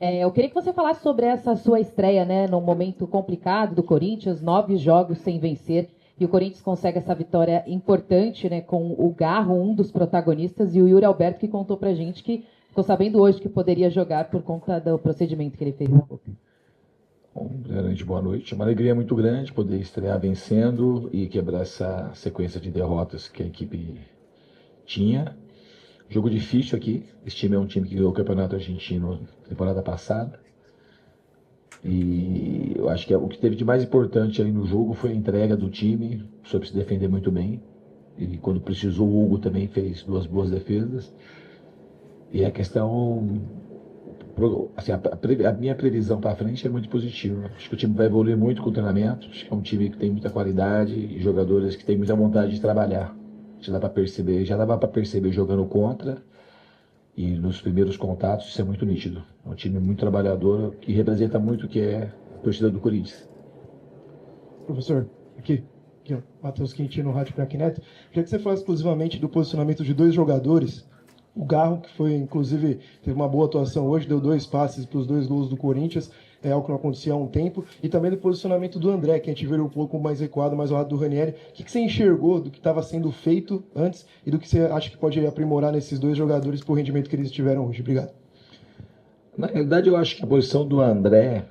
Eu queria que você falasse sobre essa sua estreia, né, num momento complicado do Corinthians, 9 jogos sem vencer, e o Corinthians consegue essa vitória importante, né, com o Garro, um dos protagonistas, e o Yuri Alberto, que contou pra gente que ficou sabendo hoje que poderia jogar por conta do procedimento que ele fez na boca. Bom, primeiramente, boa noite. É uma alegria muito grande poder estrear vencendo e quebrar essa sequência de derrotas que a equipe tinha. Jogo difícil aqui. Esse time é um time que ganhou o Campeonato Argentino na temporada passada. E eu acho que o que teve de mais importante aí no jogo foi a entrega do time, soube se defender muito bem. E quando precisou, o Hugo também fez 2 boas defesas. E a questão, assim, a minha previsão para frente é muito positiva. Acho que o time vai evoluir muito com o treinamento. Acho que é um time que tem muita qualidade e jogadores que têm muita vontade de trabalhar. Já dava para perceber jogando contra. E nos primeiros contatos isso é muito nítido. É um time muito trabalhador que representa muito o que é a torcida do Corinthians. Professor, aqui ó, Matheus Quintino, Rádio Crack Neto. Queria que você falasse exclusivamente do posicionamento de 2 jogadores. O Garro, que foi, inclusive, teve uma boa atuação hoje, deu 2 passes para os 2 gols do Corinthians, é algo que não acontecia há um tempo. E também do posicionamento do André, que a gente viu um pouco mais recuado, mais ao lado do Ranieri. O que você enxergou do que estava sendo feito antes e do que você acha que pode aprimorar nesses 2 jogadores para o rendimento que eles tiveram hoje? Obrigado. Na realidade, eu acho que a posição do André,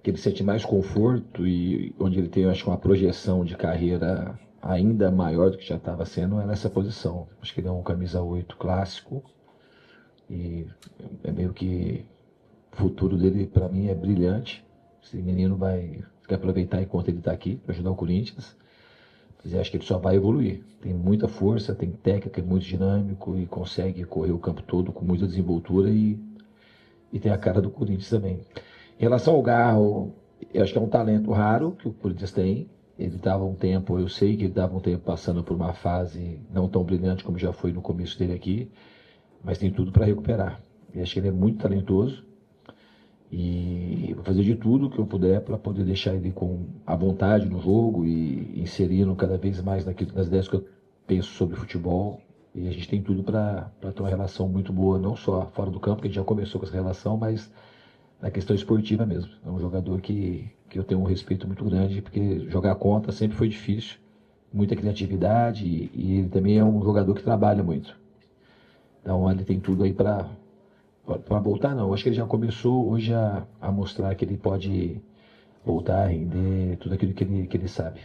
que ele sente mais conforto e onde ele tem, eu acho, uma projeção de carreira ainda maior do que já estava sendo, é nessa posição. Acho que ele é um camisa 8 clássico e é meio que o futuro dele, para mim, é brilhante. Esse menino vai aproveitar enquanto ele está aqui para ajudar o Corinthians. Mas eu acho que ele só vai evoluir. Tem muita força, tem técnica, é muito dinâmico e consegue correr o campo todo com muita desenvoltura e tem a cara do Corinthians também. Em relação ao Garro, eu acho que é um talento raro que o Corinthians tem. Ele estava um tempo, eu sei que ele estava um tempo passando por uma fase não tão brilhante como já foi no começo dele aqui, mas tem tudo para recuperar. Eu acho que ele é muito talentoso e vou fazer de tudo que eu puder para poder deixar ele com a vontade no jogo e inserindo cada vez mais nas ideias que eu penso sobre futebol. E a gente tem tudo para ter uma relação muito boa, não só fora do campo, que a gente já começou com essa relação, mas na questão esportiva mesmo. É um jogador que eu tenho um respeito muito grande, porque jogar contra sempre foi difícil, muita criatividade, e ele também é um jogador que trabalha muito. Então ele tem tudo aí para voltar, não. Eu acho que ele já começou hoje a mostrar que ele pode voltar a render tudo aquilo que ele sabe.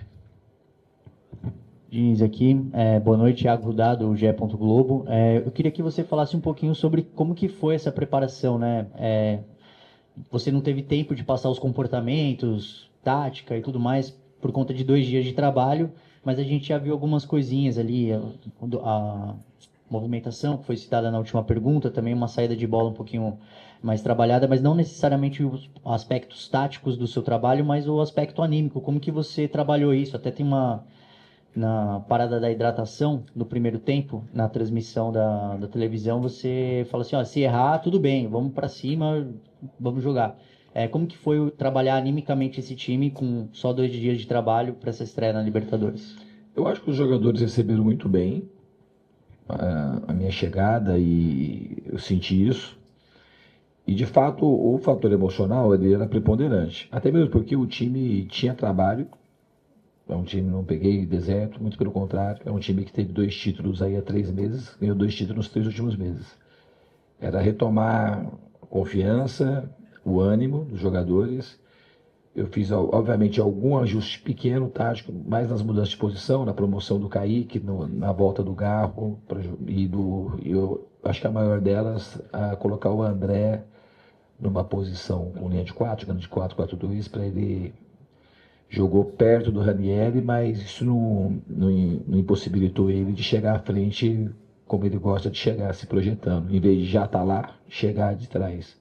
Diz aqui, boa noite, Thiago Rudá, do GE. Globo. Eu queria que você falasse um pouquinho sobre como que foi essa preparação, né? Você não teve tempo de passar os comportamentos, tática e tudo mais por conta de 2 dias de trabalho, mas a gente já viu algumas coisinhas ali, a movimentação que foi citada na última pergunta, também uma saída de bola um pouquinho mais trabalhada, mas não necessariamente os aspectos táticos do seu trabalho, mas o aspecto anímico, como que você trabalhou isso? Até tem na parada da hidratação, no primeiro tempo, na transmissão da televisão, você fala assim, ó, se errar, tudo bem, vamos para cima, vamos jogar. Como que foi trabalhar animicamente esse time com só 2 dias de trabalho para essa estreia na Libertadores? Eu acho que os jogadores receberam muito bem a minha chegada e eu senti isso. E de fato o fator emocional ele era preponderante. Até mesmo porque o time tinha trabalho. É um time, não peguei deserto, muito pelo contrário. É um time que teve 2 títulos aí há 3 meses, ganhou 2 títulos nos 3 últimos meses. Era retomar a confiança, o ânimo dos jogadores. Eu fiz, obviamente, algum ajuste pequeno, tático, mais nas mudanças de posição, na promoção do Kaique, na volta do Garro, eu acho que a maior delas, a colocar o André numa posição com linha de 4, jogando de 4-4-2, para ele jogou perto do Ranieri, mas isso não impossibilitou ele de chegar à frente como ele gosta de chegar, se projetando. Em vez de já estar lá, chegar de trás.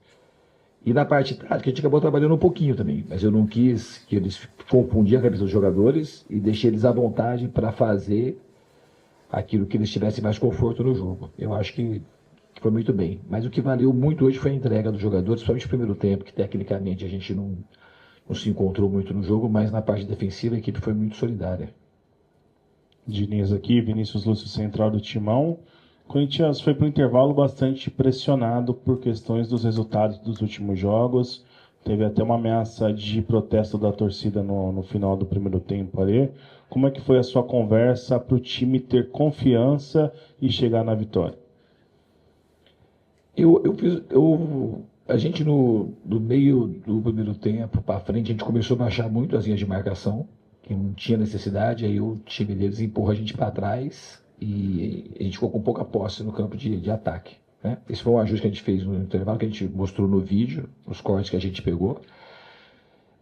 E na parte tática, a gente acabou trabalhando um pouquinho também, mas eu não quis que eles confundissem a cabeça dos jogadores e deixei eles à vontade para fazer aquilo que eles tivessem mais conforto no jogo. Eu acho que foi muito bem. Mas o que valeu muito hoje foi a entrega dos jogadores, principalmente no primeiro tempo, que tecnicamente a gente não se encontrou muito no jogo, mas na parte defensiva a equipe foi muito solidária. Diniz aqui, Vinícius Lúcio, central do Timão. O Corinthians foi para o intervalo bastante pressionado por questões dos resultados dos últimos jogos. Teve até uma ameaça de protesto da torcida no final do primeiro tempo ali. Como é que foi a sua conversa para o time ter confiança e chegar na vitória? A gente do meio do primeiro tempo para frente, a gente começou a baixar muito as linhas de marcação, que não tinha necessidade, aí o time deles empurra a gente para trás e a gente ficou com pouca posse no campo de ataque. Né? Esse foi um ajuste que a gente fez no intervalo, que a gente mostrou no vídeo, os cortes que a gente pegou.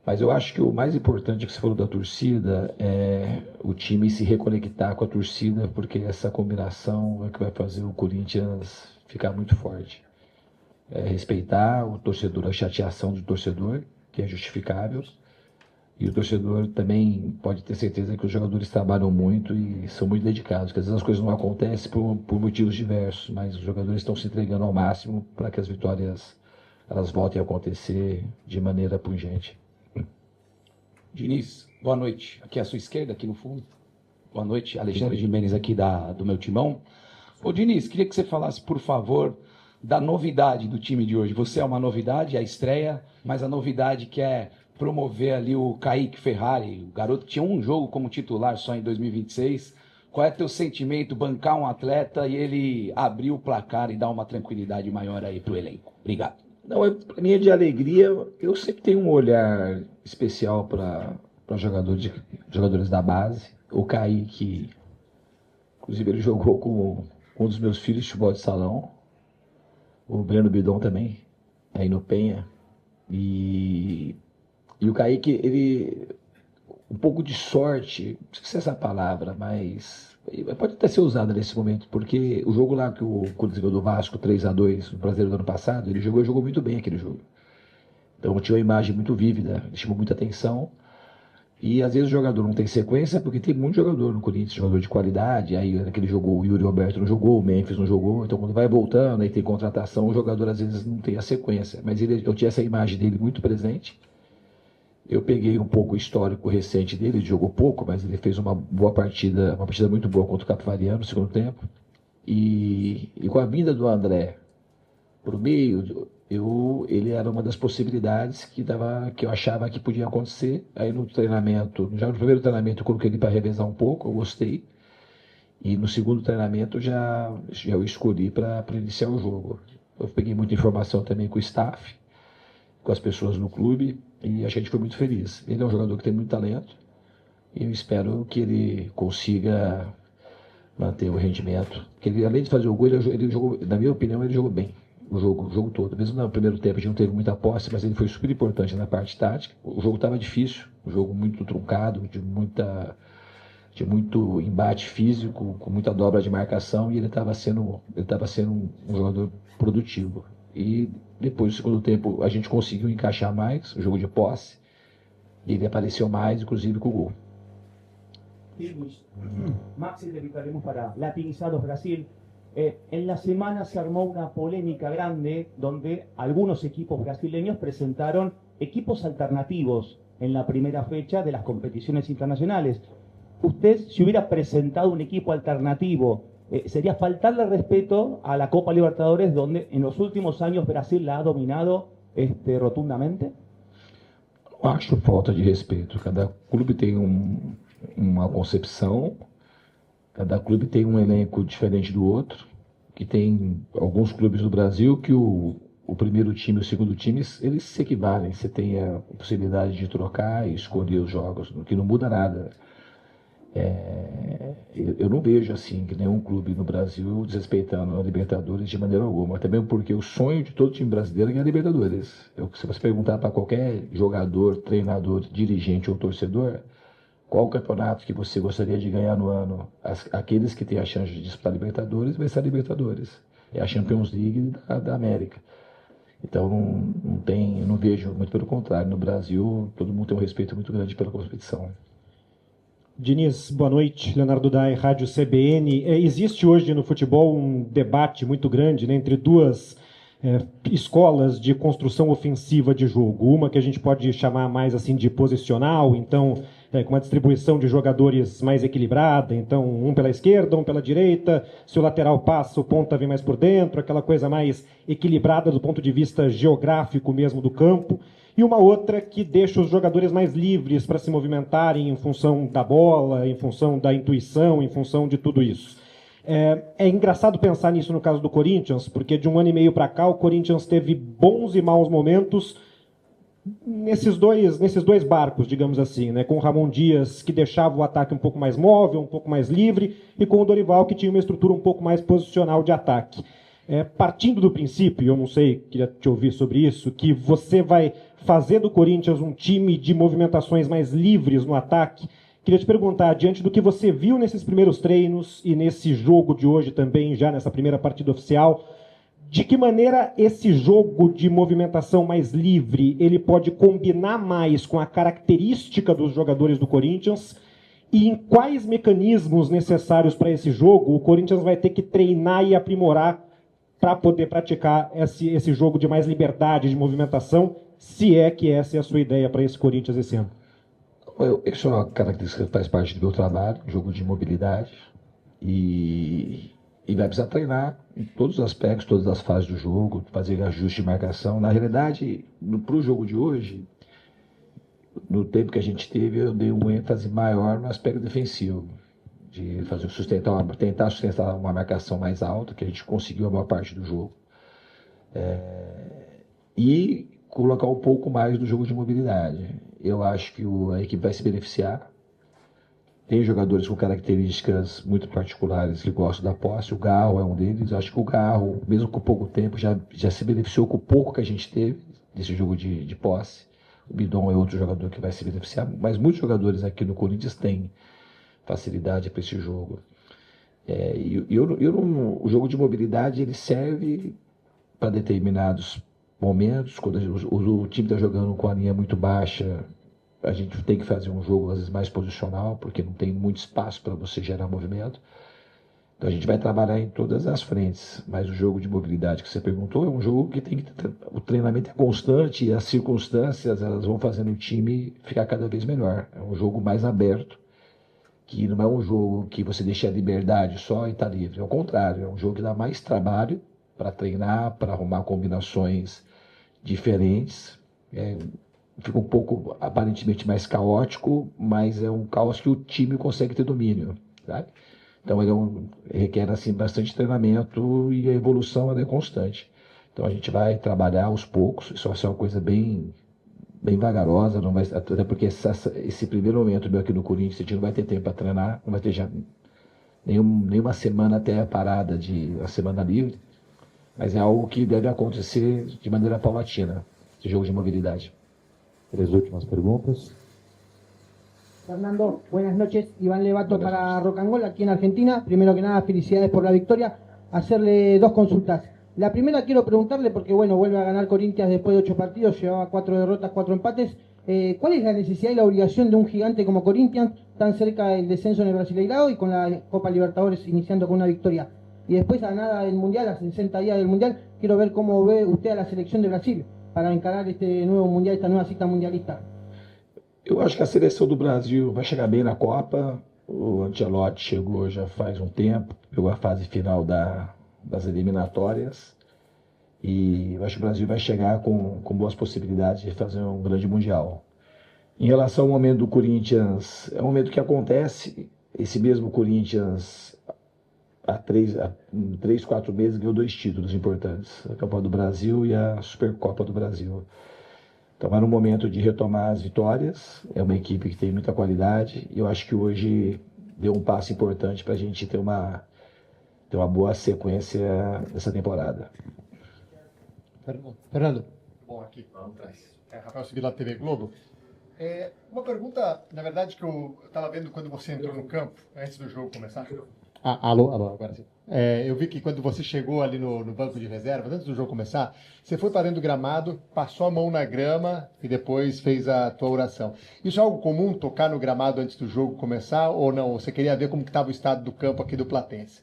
Mas eu acho que o mais importante que você falou da torcida é o time se reconectar com a torcida, porque essa combinação é que vai fazer o Corinthians ficar muito forte. Respeitar o torcedor, a chateação do torcedor, que é justificável, e o torcedor também pode ter certeza que os jogadores trabalham muito e são muito dedicados, que às vezes as coisas não acontecem por motivos diversos, mas os jogadores estão se entregando ao máximo para que as vitórias elas voltem a acontecer de maneira pungente. Diniz, boa noite. Aqui à sua esquerda, aqui no fundo. Boa noite, Alexandre Gimenez aqui do meu timão. Ô Diniz, queria que você falasse, por favor, da novidade do time de hoje. Você é uma novidade, a estreia, mas a novidade que é promover ali o Kaique Ferrari, o garoto que tinha um jogo como titular só em 2026. Qual é teu sentimento, bancar um atleta e ele abrir o placar e dar uma tranquilidade maior aí pro elenco? Obrigado. Não, para mim é de alegria. Eu sempre tenho um olhar especial para jogadores da base. O Kaique, inclusive, ele jogou com um dos meus filhos de futebol de salão. O Breno Bidon também, aí no Penha. E o Kaique, ele... Um pouco de sorte, não sei se é essa palavra, mas pode até ser usada nesse momento, porque o jogo lá que o Corinthians ganhou do Vasco 3-2 no Brasileiro do ano passado, ele jogou muito bem aquele jogo. Então tinha uma imagem muito vívida, chamou muita atenção. E às vezes o jogador não tem sequência, porque tem muito jogador no Corinthians, jogador de qualidade. Aí naquele jogo o Yuri Alberto não jogou, o Memphis não jogou. Então quando vai voltando, aí tem contratação, o jogador às vezes não tem a sequência. Mas eu tinha essa imagem dele muito presente. Eu peguei um pouco o histórico recente dele, ele jogou pouco, mas ele fez uma boa partida, uma partida muito boa contra o Capivariano no segundo tempo. E com a vinda do André para o meio, ele era uma das possibilidades que eu achava que podia acontecer. Aí no treinamento, já no primeiro treinamento eu coloquei ele para revezar um pouco, eu gostei. E no segundo treinamento já eu escolhi para iniciar o jogo. Eu peguei muita informação também com o staff, com as pessoas no clube, e a gente foi muito feliz. Ele é um jogador que tem muito talento, e eu espero que ele consiga manter o rendimento. Porque ele, além de fazer o gol, ele jogou, na minha opinião, ele jogou bem o jogo todo. Mesmo no primeiro tempo a gente não teve muita posse, mas ele foi super importante na parte tática. O jogo estava difícil, um jogo muito truncado, de muito embate físico, com muita dobra de marcação, e ele estava sendo um jogador produtivo. E depois do segundo tempo a gente conseguiu encaixar mais o jogo de posse, e ele apareceu mais, inclusive com o gol. Maxi de Vicaremos para Latinizados Brasil. En la semana se armó una polémica grande donde algunos equipos brasileños presentaron equipos alternativos en la primera fecha de las competiciones internacionales. Usted, si hubiera presentado un equipo alternativo, ¿sería faltarle respeto a la Copa Libertadores, donde en los últimos años Brasil la ha dominado rotundamente? Não acho falta de respeito. Cada clube tem uma concepção, cada clube tem um elenco diferente do outro, que tem alguns clubes no Brasil que o primeiro time e o segundo time, eles se equivalem. Você tem a possibilidade de trocar e escolher os jogos, que não muda nada. Eu não vejo assim que nenhum clube no Brasil desrespeitando a Libertadores de maneira alguma, até mesmo porque o sonho de todo time brasileiro é a Libertadores. Se você perguntar para qualquer jogador, treinador, dirigente ou torcedor, qual campeonato que você gostaria de ganhar no ano, aqueles que têm a chance de disputar a Libertadores, vai ser a Libertadores. É a Champions League da América. Então não vejo, muito pelo contrário, no Brasil todo mundo tem um respeito muito grande pela competição. Diniz, boa noite. Leonardo Dai, Rádio CBN. Existe hoje no futebol um debate muito grande, né, entre duas escolas de construção ofensiva de jogo. Uma que a gente pode chamar mais assim de posicional, então com uma distribuição de jogadores mais equilibrada, então um pela esquerda, um pela direita, se o lateral passa, o ponta vem mais por dentro, aquela coisa mais equilibrada do ponto de vista geográfico mesmo do campo, e uma outra que deixa os jogadores mais livres para se movimentarem em função da bola, em função da intuição, em função de tudo isso. É engraçado pensar nisso no caso do Corinthians, porque de um ano e meio para cá o Corinthians teve bons e maus momentos nesses dois barcos, digamos assim, né? Com o Ramon Dias, que deixava o ataque um pouco mais móvel, um pouco mais livre, e com o Dorival, que tinha uma estrutura um pouco mais posicional de ataque. Partindo do princípio, eu não sei, queria te ouvir sobre isso, que você vai fazer do Corinthians um time de movimentações mais livres no ataque. Queria te perguntar, diante do que você viu nesses primeiros treinos e nesse jogo de hoje também, já nessa primeira partida oficial, de que maneira esse jogo de movimentação mais livre ele pode combinar mais com a característica dos jogadores do Corinthians e em quais mecanismos necessários para esse jogo o Corinthians vai ter que treinar e aprimorar para poder praticar esse jogo de mais liberdade de movimentação, se é que essa é a sua ideia para esse Corinthians esse ano? Isso é uma característica que faz parte do meu trabalho, jogo de mobilidade, e vai precisar treinar em todos os aspectos, todas as fases do jogo, fazer ajuste de marcação. Na realidade, para o jogo de hoje, no tempo que a gente teve, eu dei um ênfase maior no aspecto defensivo, de tentar sustentar uma marcação mais alta, que a gente conseguiu a maior parte do jogo, e colocar um pouco mais do jogo de mobilidade. Eu acho que a equipe vai se beneficiar. Tem jogadores com características muito particulares que gostam da posse. O Garro é um deles. Eu acho que o Garro, mesmo com pouco tempo, já se beneficiou com o pouco que a gente teve desse jogo de posse. O Bidon é outro jogador que vai se beneficiar. Mas muitos jogadores aqui no Corinthians têm facilidade para esse jogo. O jogo de mobilidade ele serve para determinados momentos. Quando o time está jogando com a linha muito baixa, a gente tem que fazer um jogo às vezes mais posicional, porque não tem muito espaço para você gerar movimento. Então a gente vai trabalhar em todas as frentes, mas o jogo de mobilidade que você perguntou é um jogo que o treinamento é constante e as circunstâncias elas vão fazendo o time ficar cada vez melhor. É um jogo mais aberto, que não é um jogo que você deixa a liberdade só e está livre. Ao contrário, é um jogo que dá mais trabalho para treinar, para arrumar combinações diferentes. Fica um pouco aparentemente mais caótico, mas é um caos que o time consegue ter domínio, sabe? Então ele requer assim bastante treinamento e a evolução ela é constante. Então a gente vai trabalhar aos poucos, isso vai ser uma coisa bem vagarosa, não vai, até porque esse primeiro momento meu aqui no Corinthians, a gente não vai ter tempo para treinar, não vai ter já nenhuma semana até a parada a semana livre, mas é algo que deve acontecer de maneira paulatina, esse jogo de mobilidade. 3 últimas preguntas. Fernando, buenas noches. Iván Levato para Rocangol, aquí en Argentina. Primero que nada, felicidades por la victoria. Hacerle 2 consultas. La primera quiero preguntarle, porque bueno, vuelve a ganar Corinthians después de 8 partidos, llevaba 4 derrotas, 4 empates. ¿Cuál es la necesidad y la obligación de un gigante como Corinthians, tan cerca del descenso en el Brasileirao y con la Copa Libertadores iniciando con una victoria? Y después a nada del Mundial, a 60 días del Mundial, quiero ver cómo ve usted a la selección de Brasil para encarar este nuevo Mundial, esta nueva cita mundialista. Eu acho que a seleção do Brasil vai chegar bem na Copa. O Ancelotti chegou já faz um tempo, pegou a fase final das eliminatórias. E eu acho que o Brasil vai chegar com boas possibilidades de fazer um grande Mundial. Em relação ao momento do Corinthians, é um momento que acontece. Esse mesmo Corinthians, há 3, 4 meses, ganhou 2 títulos importantes. A Copa do Brasil e a Supercopa do Brasil. Então era um momento de retomar as vitórias. É uma equipe que tem muita qualidade. E eu acho que hoje deu um passo importante para a gente ter uma boa sequência dessa temporada. Fernando. Bom, aqui, vamos atrás. Rafael Civil, TV Globo. Uma pergunta, na verdade, que eu estava vendo quando você entrou no campo, antes do jogo começar. Alô, agora sim. Eu vi que quando você chegou ali no banco de reservas, antes do jogo começar, você foi para dentro do gramado, passou a mão na grama e depois fez a tua oração. Isso é algo comum, tocar no gramado antes do jogo começar, ou não? Você queria ver como estava o estado do campo aqui do Platense?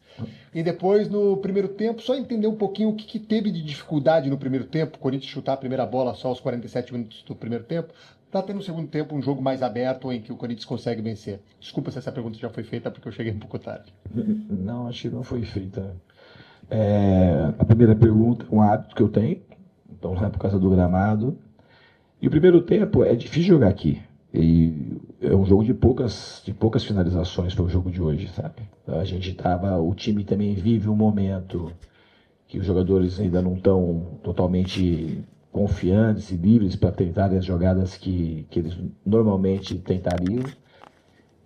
E depois, no primeiro tempo, só entender um pouquinho o que teve de dificuldade no primeiro tempo, o Corinthians chutar a primeira bola só aos 47 minutos do primeiro tempo, está tendo no segundo tempo um jogo mais aberto em que o Corinthians consegue vencer? Desculpa se essa pergunta já foi feita, porque eu cheguei um pouco tarde. Não, acho que não foi feita. A primeira pergunta, um hábito que eu tenho, então não é por causa do gramado. E o primeiro tempo é difícil jogar aqui. E é um jogo de poucas finalizações para o jogo de hoje, sabe? O time também vive um momento que os jogadores ainda não estão totalmente confiantes e livres para tentarem as jogadas que eles normalmente tentariam.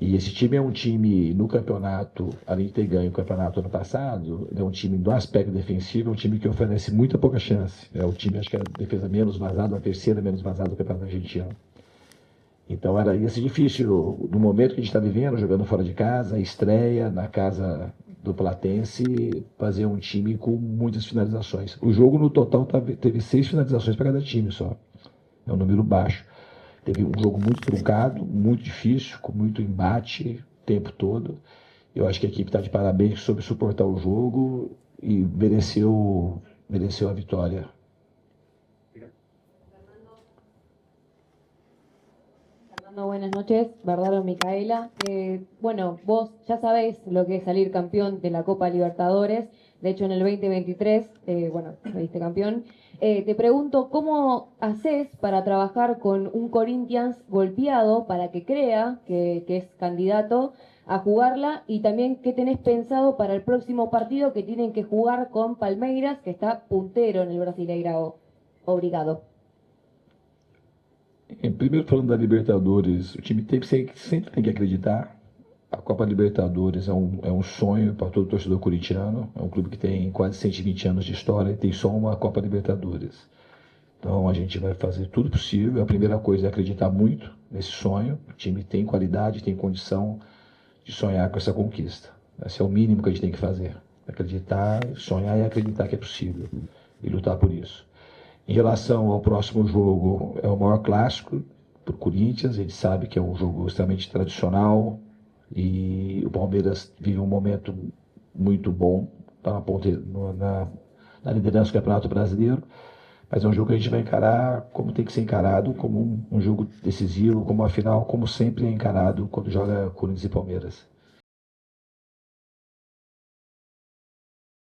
E esse time é um time no campeonato, além de ter ganho o campeonato ano passado, é um time do aspecto defensivo, é um time que oferece muita pouca chance. É o time, acho que é a defesa menos vazada, a terceira menos vazada do campeonato argentino. Então ia ser difícil, no momento que a gente está vivendo, jogando fora de casa, estreia na casa do Platense, fazer um time com muitas finalizações. O jogo no total teve 6 finalizações para cada time só. É um número baixo. Teve um jogo muito truncado, muito difícil, com muito embate o tempo todo. Eu acho que a equipe está de parabéns sobre suportar o jogo e mereceu a vitória. Buenas noches, Bardaro Micaela. Bueno, vos ya sabéis lo que es salir campeón de la Copa Libertadores. De hecho, en el 2023, saliste campeón. Te pregunto, ¿cómo haces para trabajar con un Corinthians golpeado para que crea que es candidato a jugarla? Y también, ¿qué tenés pensado para el próximo partido que tienen que jugar con Palmeiras, que está puntero en el Brasileirão? Obrigado. Primeiro, falando da Libertadores, o time sempre tem que acreditar. A Copa Libertadores é um sonho para todo torcedor corintiano. É um clube que tem quase 120 anos de história e tem só uma Copa Libertadores. Então a gente vai fazer tudo possível. A primeira coisa é acreditar muito nesse sonho. O time tem qualidade, tem condição de sonhar com essa conquista. Esse é o mínimo que a gente tem que fazer. Acreditar, sonhar e acreditar que é possível. E lutar por isso. Em relação ao próximo jogo, é o maior clássico para o Corinthians. Ele sabe que é um jogo extremamente tradicional e o Palmeiras vive um momento muito bom, está na liderança do Campeonato Brasileiro, mas é um jogo que a gente vai encarar como tem que ser encarado, como um jogo decisivo, como uma final, como sempre é encarado quando joga Corinthians e Palmeiras.